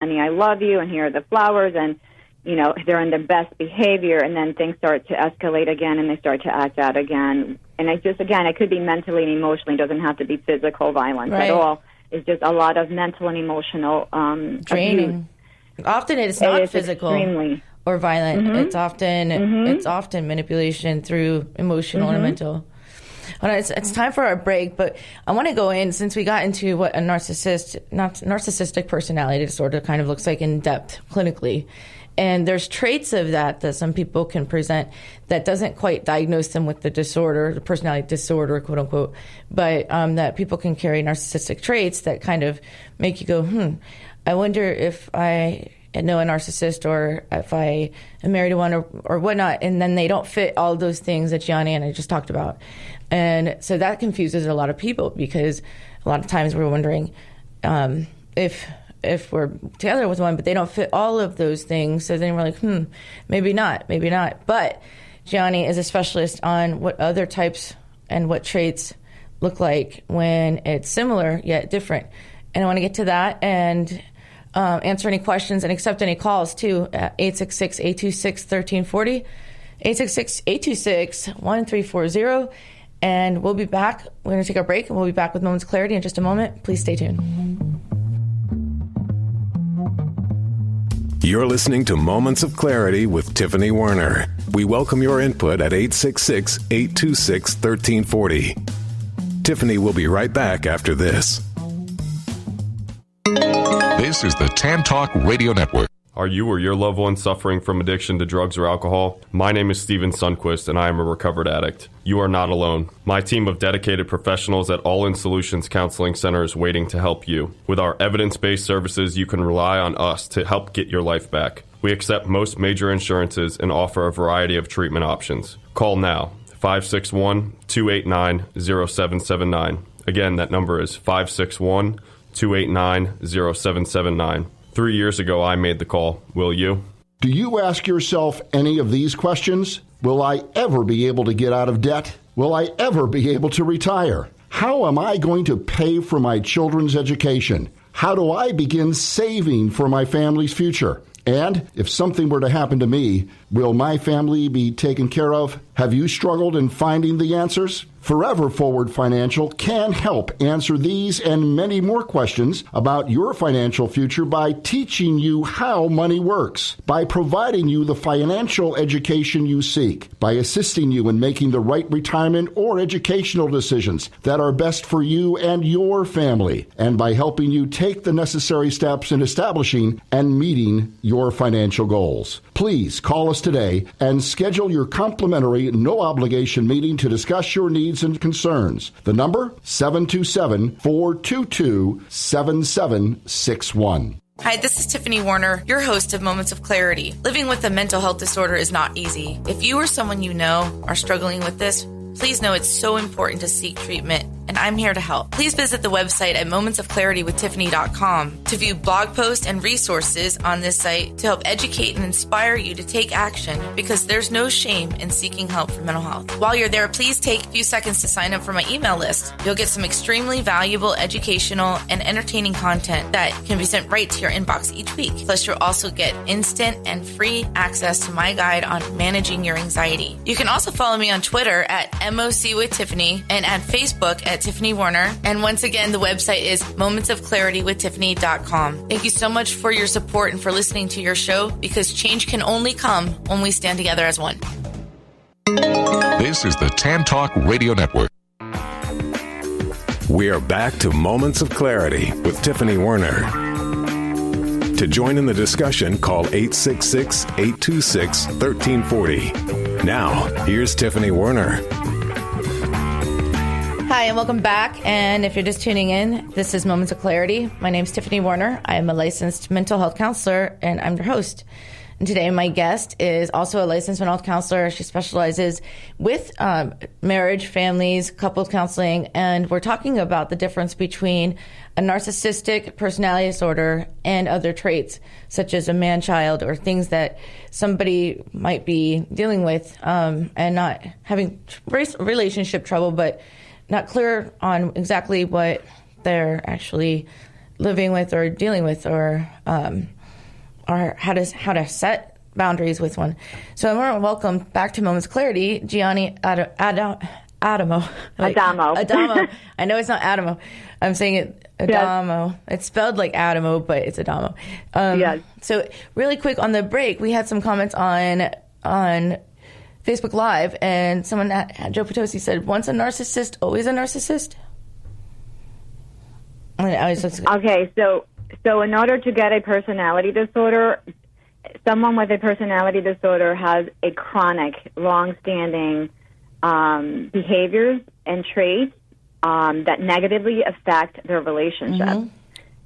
honey, I love you, and here are the flowers, and, you know, they're in their best behavior, and then things start to escalate again, and they start to act out again. And it just, again, it could be mentally and emotionally. It doesn't have to be physical violence at all. It's just a lot of mental and emotional draining. Abuse. Often it's not physical or violent. Mm-hmm. It's often manipulation through emotional and mental. Well, it's time for our break, but I want to go in, since we got into what a narcissistic personality disorder kind of looks like in depth clinically. And there's traits of that some people can present that doesn't quite diagnose them with the disorder, the personality disorder, quote unquote, but that people can carry narcissistic traits that kind of make you go, I wonder if I know a narcissist or if I am married to one or whatnot. And then they don't fit all those things that Jianny and I just talked about. And so that confuses a lot of people, because a lot of times we're wondering if we're together with one, but they don't fit all of those things. So then we're like, maybe not. But Jianny is a specialist on what other types and what traits look like when it's similar yet different. And I want to get to that and answer any questions and accept any calls too at 866-826-1340, 866-826-1340. And we'll be back. We're going to take our break, and we'll be back with Moments of Clarity in just a moment. Please stay tuned. You're listening to Moments of Clarity with Tiffany Werner. We welcome your input at 866-826-1340. Tiffany will be right back after this. This is the Tan Talk Radio Network. Are you or your loved one suffering from addiction to drugs or alcohol? My name is Steven Sundquist, and I am a recovered addict. You are not alone. My team of dedicated professionals at All In Solutions Counseling Center is waiting to help you. With our evidence-based services, you can rely on us to help get your life back. We accept most major insurances and offer a variety of treatment options. Call now, 561-289-0779. Again, that number is 561-289-0779. 3 years ago, I made the call. Will you? Do you ask yourself any of these questions? Will I ever be able to get out of debt? Will I ever be able to retire? How am I going to pay for my children's education? How do I begin saving for my family's future? And if something were to happen to me, will my family be taken care of? Have you struggled in finding the answers? Forever Forward Financial can help answer these and many more questions about your financial future by teaching you how money works, by providing you the financial education you seek, by assisting you in making the right retirement or educational decisions that are best for you and your family, and by helping you take the necessary steps in establishing and meeting your financial goals. Please call us today and schedule your complimentary, no-obligation meeting to discuss your needs and concerns. The number, 727-422-7761. Hi, this is Tiffany Werner, your host of Moments of Clarity. Living with a mental health disorder is not easy. If you or someone you know are struggling with this, please know it's so important to seek treatment, and I'm here to help. Please visit the website at momentsofclaritywithtiffany.com to view blog posts and resources on this site to help educate and inspire you to take action, because there's no shame in seeking help for mental health. While you're there, please take a few seconds to sign up for my email list. You'll get some extremely valuable educational and entertaining content that can be sent right to your inbox each week. Plus, you'll also get instant and free access to my guide on managing your anxiety. You can also follow me on Twitter at MOC with Tiffany and at Facebook at Tiffany Werner. And once again, the website is momentsofclaritywithtiffany.com. Thank you so much for your support and for listening to your show, because change can only come when we stand together as one. This is the Tan Talk Radio Network. We are back to Moments of Clarity with Tiffany Werner. To join in the discussion, call 866-826-1340. Now, here's Tiffany Werner. Hi, and welcome back. And if you're just tuning in, this is Moments of Clarity. My name is Tiffany Werner. I am a licensed mental health counselor, and I'm your host. And today my guest is also a licensed mental health counselor. She specializes with marriage, families, couples counseling, and we're talking about the difference between a narcissistic personality disorder and other traits, such as a man-child or things that somebody might be dealing with and not having relationship trouble, but not clear on exactly what they're actually living with or dealing with, or how to set boundaries with one. So I want to welcome back to Moments of Clarity, Jianny Adamo. Adamo. I know it's not Adamo. I'm saying it Adamo. Yes. It's spelled like Adamo, but it's Adamo. Yes. So really quick on the break, we had some comments on Facebook Live, and someone, Joe Potosi, said, once a narcissist, always a narcissist? Okay, so in order to get a personality disorder, someone with a personality disorder has a chronic, long-standing behaviors and traits that negatively affect their relationship. Mm-hmm.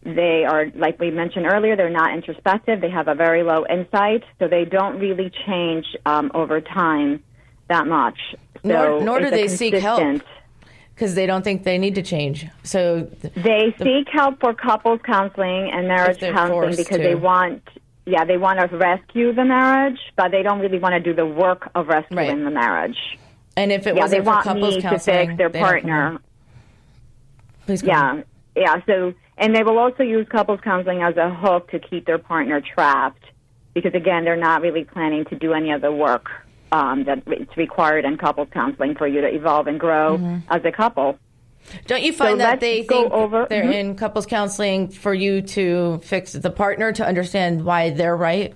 They are, like we mentioned earlier, they're not introspective. They have a very low insight, so they don't really change over time that much. So nor do they seek help, because they don't think they need to change. So they seek help for couples counseling and marriage counseling because they want to rescue the marriage, but they don't really want to do the work of rescuing the marriage. And if it wasn't for couples counseling, to fix their partner. Please go on. So, and they will also use couples counseling as a hook to keep their partner trapped, because again, they're not really planning to do any of the work that it's required in couples counseling for you to evolve and grow as a couple. Don't you find that they think they're in couples counseling for you to fix the partner, to understand why they're right?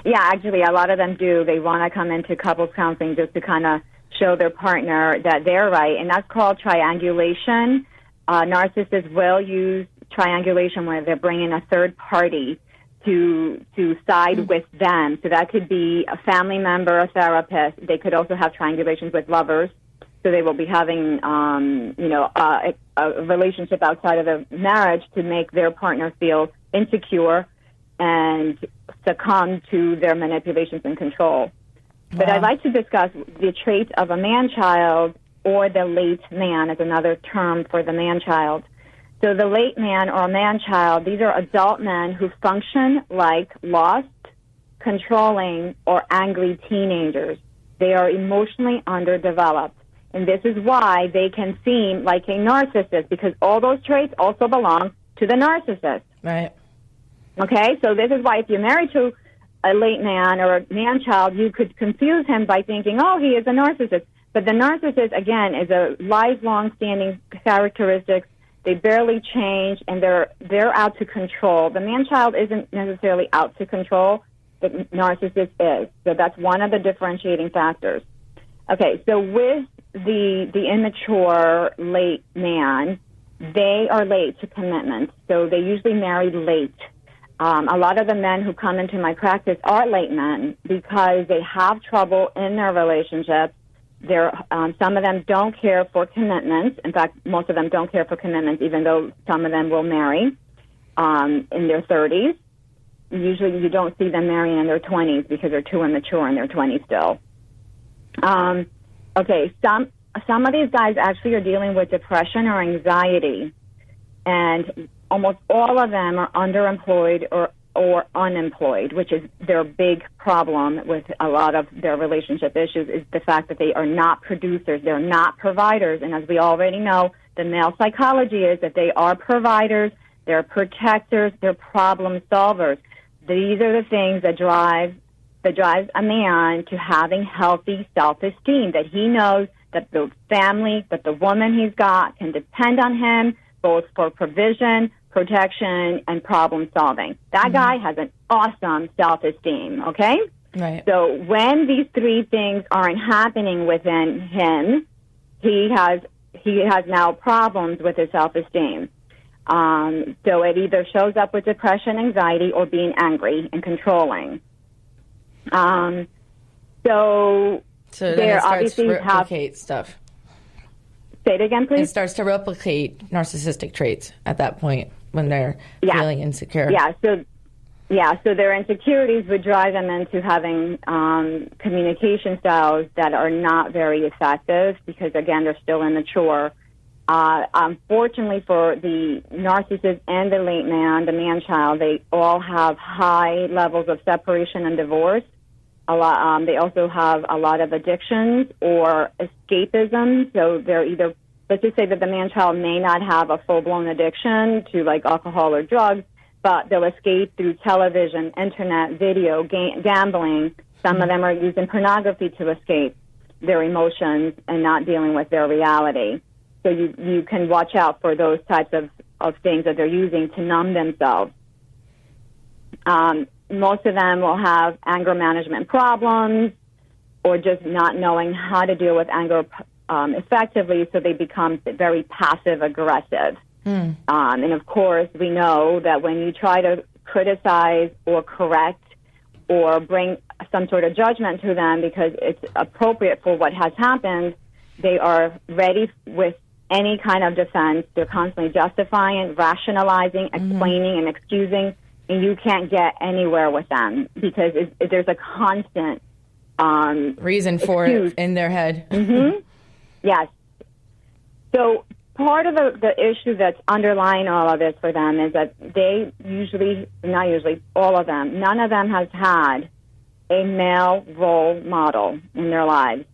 Yeah, actually, a lot of them do. They want to come into couples counseling just to kind of show their partner that they're right, and that's called triangulation. Narcissists will use triangulation where they're bringing a third party to side with them. So that could be a family member, a therapist. They could also have triangulations with lovers. So they will be having, a relationship outside of the marriage to make their partner feel insecure and succumb to their manipulations and control. Wow. But I'd like to discuss the traits of a man-child, or the late man is another term for the man-child. So the late man or man-child, these are adult men who function like lost, controlling, or angry teenagers. They are emotionally underdeveloped. And this is why they can seem like a narcissist, because all those traits also belong to the narcissist. Right. Okay, so this is why if you're married to a late man or a man-child, you could confuse him by thinking, oh, he is a narcissist. But the narcissist, again, is a lifelong standing characteristic. They barely change, and they're out to control. The man-child isn't necessarily out to control. The narcissist is. So that's one of the differentiating factors. Okay, so with the immature late man, they are late to commitment. So they usually marry late. A lot of the men who come into my practice are late men because they have trouble in their relationships. Some of them don't care for commitments. In fact, most of them don't care for commitments, even though some of them will marry in their 30s. Usually you don't see them marrying in their 20s because they're too immature in their 20s still. Okay, some of these guys actually are dealing with depression or anxiety, and almost all of them are underemployed or unemployed, which is their big problem with a lot of their relationship issues, is the fact that they are not producers, they're not providers. And as we already know, the male psychology is that they are providers, they're protectors, they're problem solvers. These are the things that drives a man to having healthy self-esteem, that he knows that the family, that the woman he's got can depend on him both for provision, protection, and problem solving. That guy has an awesome self-esteem, okay? Right. So when these three things aren't happening within him, he has now problems with his self-esteem. So it either shows up with depression, anxiety, or being angry and controlling. So then there it starts obviously to replicate stuff. Say it again, please. It starts to replicate narcissistic traits at that point when they're feeling insecure. So their insecurities would drive them into having communication styles that are not very effective because, again, they're still immature. Unfortunately for the narcissist and the late man, the man-child, they all have high levels of separation and divorce. They also have a lot of addictions or escapism, so they're either let's just say that the man-child may not have a full-blown addiction to like alcohol or drugs, but they'll escape through television, internet, video, gambling. Some of them are using pornography to escape their emotions and not dealing with their reality. So you can watch out for those types of things that they're using to numb themselves. Most of them will have anger management problems or just not knowing how to deal with anger effectively, so they become very passive-aggressive. And, of course, we know that when you try to criticize or correct or bring some sort of judgment to them because it's appropriate for what has happened, they are ready with any kind of defense. They're constantly justifying, rationalizing, explaining, and excusing, and you can't get anywhere with them because there's a constant reason for it in their head. Yes. So part of the issue that's underlying all of this for them is that they all of them, none of them has had a male role model in their lives.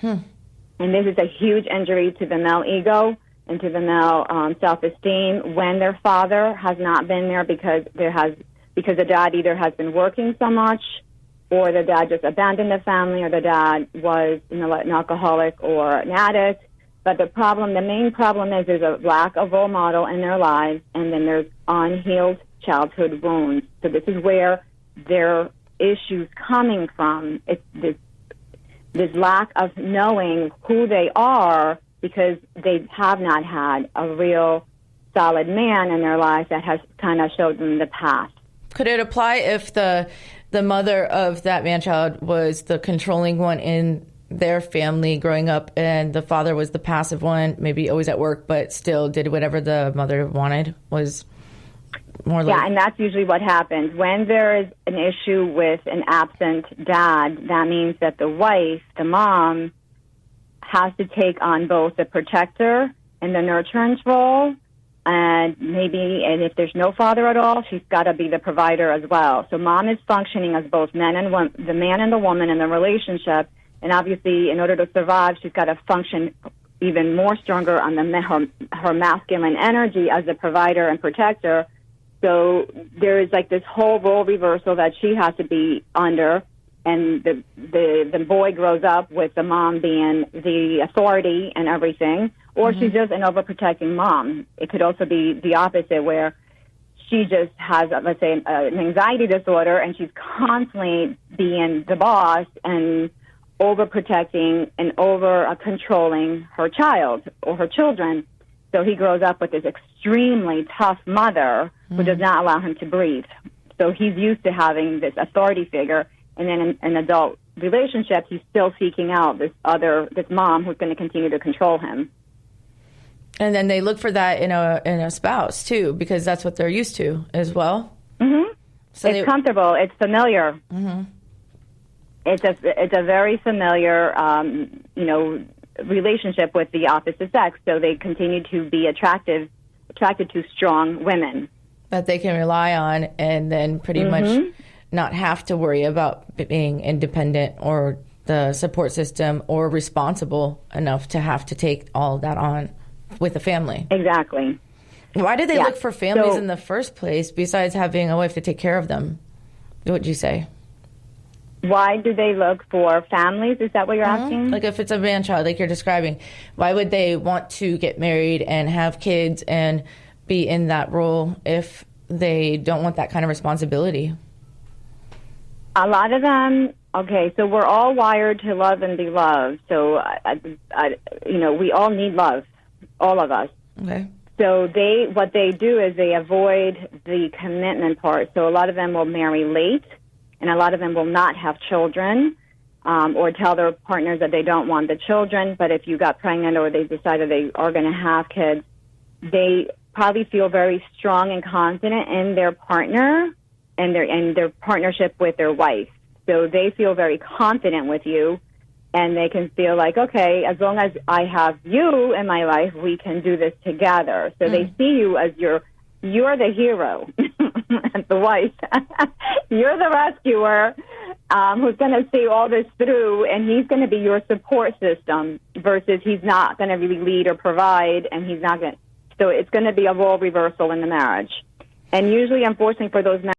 And this is a huge injury to the male ego and to the male self-esteem when their father has not been there because the dad either has been working so much or the dad just abandoned the family or the dad was an alcoholic or an addict. But the main problem is there's a lack of role model in their lives, and then there's unhealed childhood wounds. So this is where their issues coming from. It's this lack of knowing who they are because they have not had a real solid man in their life that has kind of showed them the path. Could it apply if the mother of that man-child was the controlling one in their family growing up and the father was the passive one, maybe always at work, but still did whatever the mother wanted? Was more like... Yeah, and that's usually what happens. When there is an issue with an absent dad, that means that the wife, the mom, has to take on both the protector and the nurturance role. And if there's no father at all, she's got to be the provider as well. So mom is functioning as both the man and the woman in the relationship. And obviously, in order to survive, she's got to function even more stronger on her masculine energy as the provider and protector. So there is like this whole role reversal that she has to be under. And the boy grows up with the mom being the authority and everything. Or she's just an overprotecting mom. It could also be the opposite, where she just has, let's say, an anxiety disorder, and she's constantly being the boss and overprotecting and over-controlling her child or her children. So he grows up with this extremely tough mother who does not allow him to breathe. So he's used to having this authority figure, and then in an adult relationship, he's still seeking out this mom who's going to continue to control him. And then they look for that in a spouse too, because that's what they're used to as well. So it's comfortable. It's familiar. It's a very familiar, relationship with the opposite sex. So they continue to be attracted to strong women that they can rely on, and then pretty much not have to worry about being independent or the support system or responsible enough to have to take all of that on with a family. Exactly. Why did they look for families in the first place besides having a wife to take care of them? What would you say? Why do they look for families? Is that what you're asking? Like if it's a man-child, like you're describing, why would they want to get married and have kids and be in that role if they don't want that kind of responsibility? A lot of them, so we're all wired to love and be loved. So, we all need love, all of us. Okay. So what they do is they avoid the commitment part. So a lot of them will marry late, and a lot of them will not have children, or tell their partners that they don't want the children. But if you got pregnant or they decided they are going to have kids, they probably feel very strong and confident in their partner and their partnership with their wife. So they feel very confident with you, and they can feel like, okay, as long as I have you in my life, we can do this together. So they see you as you're the hero, the wife. You're the rescuer who's going to see all this through, and he's going to be your support system versus he's not going to really lead or provide, and he's not going to. So it's going to be a role reversal in the marriage. And usually, unfortunately, for those men